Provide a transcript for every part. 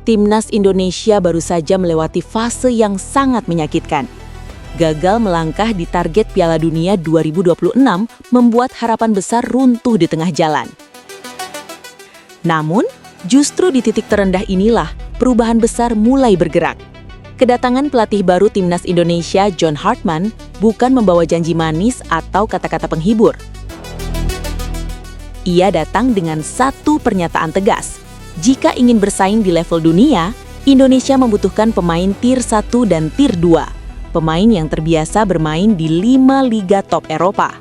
Timnas Indonesia baru saja melewati fase yang sangat menyakitkan. Gagal melangkah di target Piala Dunia 2026 membuat harapan besar runtuh di tengah jalan. Namun, justru di titik terendah inilah perubahan besar mulai bergerak. Kedatangan pelatih baru Timnas Indonesia, John Hartman, bukan membawa janji manis atau kata-kata penghibur. Ia datang dengan satu pernyataan tegas. Jika ingin bersaing di level dunia, Indonesia membutuhkan pemain Tier 1 dan Tier 2, pemain yang terbiasa bermain di 5 liga top Eropa.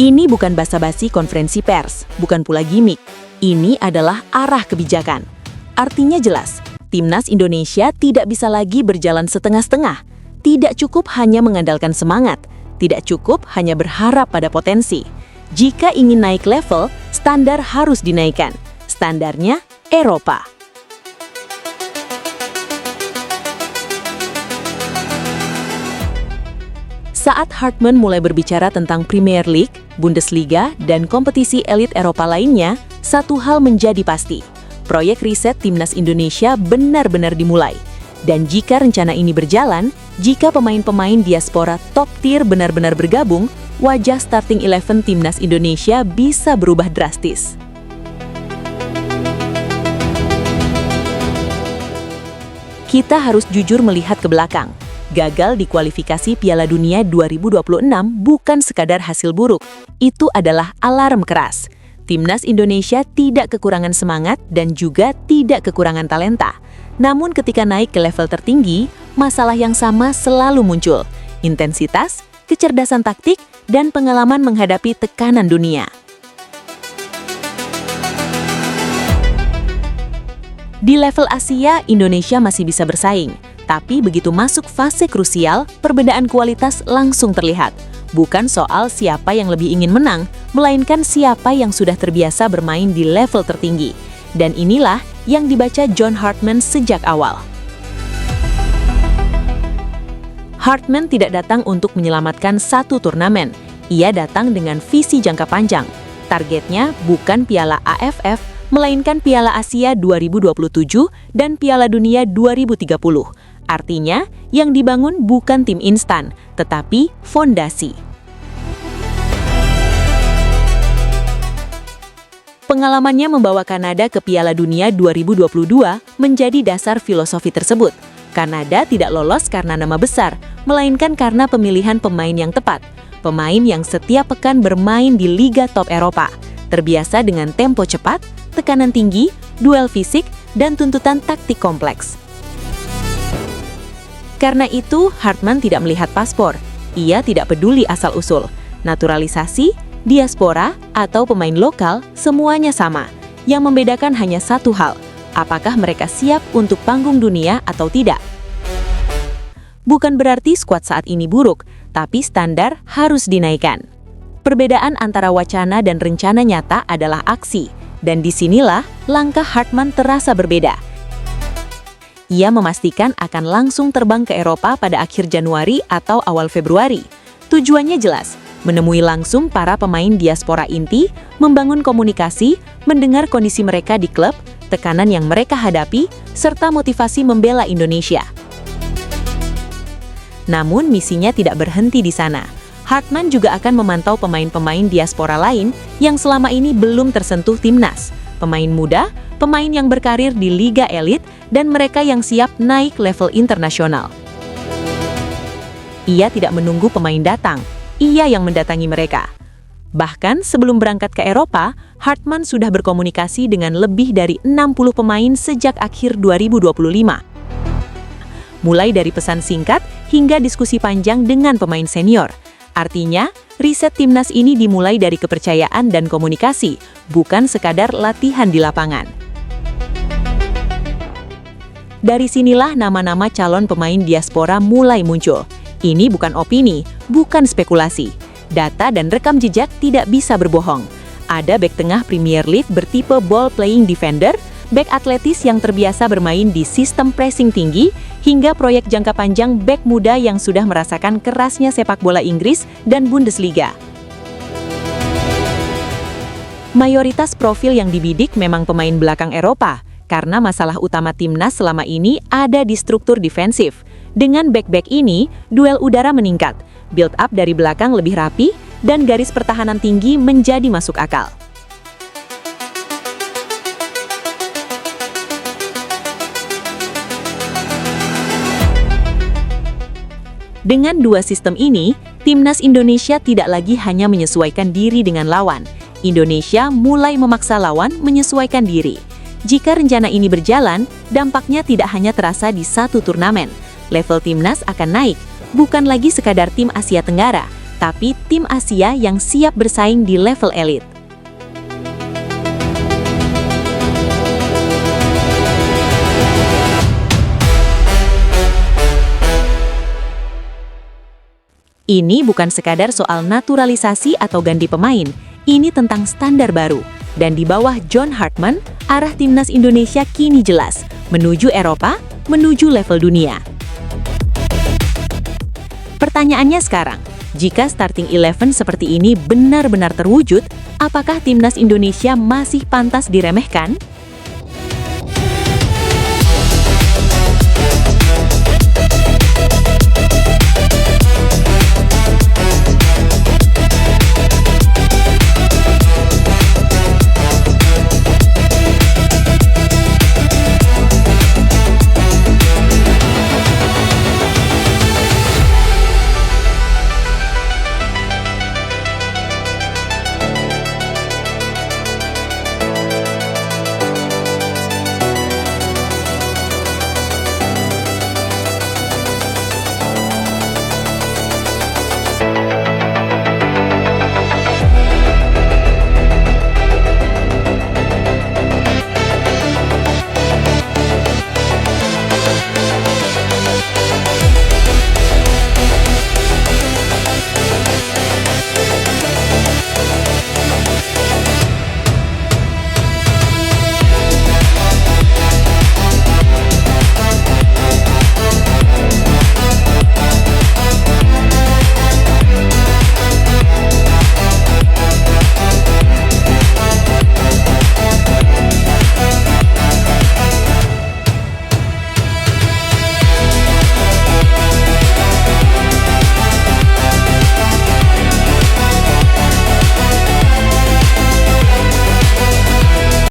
Ini bukan basa-basi konferensi pers, bukan pula gimmick. Ini adalah arah kebijakan. Artinya jelas, Timnas Indonesia tidak bisa lagi berjalan setengah-setengah. Tidak cukup hanya mengandalkan semangat, tidak cukup hanya berharap pada potensi. Jika ingin naik level, standar harus dinaikkan. Standarnya Eropa. Saat Hartman mulai berbicara tentang Premier League, Bundesliga, dan kompetisi elit Eropa lainnya, satu hal menjadi pasti. Proyek riset Timnas Indonesia benar-benar dimulai. Dan jika rencana ini berjalan, jika pemain-pemain diaspora top tier benar-benar bergabung, wajah starting 11 Timnas Indonesia bisa berubah drastis. Kita harus jujur melihat ke belakang. Gagal di kualifikasi Piala Dunia 2026 bukan sekadar hasil buruk. Itu adalah alarm keras. Timnas Indonesia tidak kekurangan semangat dan juga tidak kekurangan talenta. Namun ketika naik ke level tertinggi, masalah yang sama selalu muncul. Intensitas, kecerdasan taktik, dan pengalaman menghadapi tekanan dunia. Di level Asia, Indonesia masih bisa bersaing. Tapi begitu masuk fase krusial, perbedaan kualitas langsung terlihat. Bukan soal siapa yang lebih ingin menang, melainkan siapa yang sudah terbiasa bermain di level tertinggi. Dan inilah yang dibaca John Hartman sejak awal. Hartman tidak datang untuk menyelamatkan satu turnamen. Ia datang dengan visi jangka panjang. Targetnya bukan Piala AFF, melainkan Piala Asia 2027 dan Piala Dunia 2030. Artinya, yang dibangun bukan tim instan, tetapi fondasi. Pengalamannya membawa Kanada ke Piala Dunia 2022 menjadi dasar filosofi tersebut. Kanada tidak lolos karena nama besar, melainkan karena pemilihan pemain yang tepat. Pemain yang setiap pekan bermain di liga top Eropa, terbiasa dengan tempo cepat, tekanan tinggi, duel fisik, dan tuntutan taktik kompleks. Karena itu, Hartman tidak melihat paspor. Ia tidak peduli asal-usul. Naturalisasi, diaspora, atau pemain lokal, semuanya sama. Yang membedakan hanya satu hal, apakah mereka siap untuk panggung dunia atau tidak. Bukan berarti skuad saat ini buruk, tapi standar harus dinaikkan. Perbedaan antara wacana dan rencana nyata adalah aksi, dan disinilah langkah Hartman terasa berbeda. Ia memastikan akan langsung terbang ke Eropa pada akhir Januari atau awal Februari. Tujuannya jelas, menemui langsung para pemain diaspora inti, membangun komunikasi, mendengar kondisi mereka di klub, tekanan yang mereka hadapi, serta motivasi membela Indonesia. Namun misinya tidak berhenti di sana. Hartman juga akan memantau pemain-pemain diaspora lain yang selama ini belum tersentuh timnas. Pemain muda, pemain yang berkarir di liga elit, dan mereka yang siap naik level internasional. Ia tidak menunggu pemain datang, ia yang mendatangi mereka. Bahkan sebelum berangkat ke Eropa, Hartman sudah berkomunikasi dengan lebih dari 60 pemain sejak akhir 2025. Mulai dari pesan singkat hingga diskusi panjang dengan pemain senior. Artinya, riset timnas ini dimulai dari kepercayaan dan komunikasi, bukan sekadar latihan di lapangan. Dari sinilah nama-nama calon pemain diaspora mulai muncul. Ini bukan opini, bukan spekulasi. Data dan rekam jejak tidak bisa berbohong. Ada bek tengah Premier League bertipe ball playing defender, bek atletis yang terbiasa bermain di sistem pressing tinggi, hingga proyek jangka panjang bek muda yang sudah merasakan kerasnya sepak bola Inggris dan Bundesliga. Mayoritas profil yang dibidik memang pemain belakang Eropa, karena masalah utama timnas selama ini ada di struktur defensif. Dengan back-back ini, duel udara meningkat, build up dari belakang lebih rapi, dan garis pertahanan tinggi menjadi masuk akal. Dengan dua sistem ini, timnas Indonesia tidak lagi hanya menyesuaikan diri dengan lawan. Indonesia mulai memaksa lawan menyesuaikan diri. Jika rencana ini berjalan, dampaknya tidak hanya terasa di satu turnamen. Level timnas akan naik, bukan lagi sekadar tim Asia Tenggara, tapi tim Asia yang siap bersaing di level elit. Ini bukan sekadar soal naturalisasi atau ganti pemain, ini tentang standar baru. Dan di bawah John Hartman, arah timnas Indonesia kini jelas, menuju Eropa, menuju level dunia. Pertanyaannya sekarang, jika starting 11 seperti ini benar-benar terwujud, apakah timnas Indonesia masih pantas diremehkan?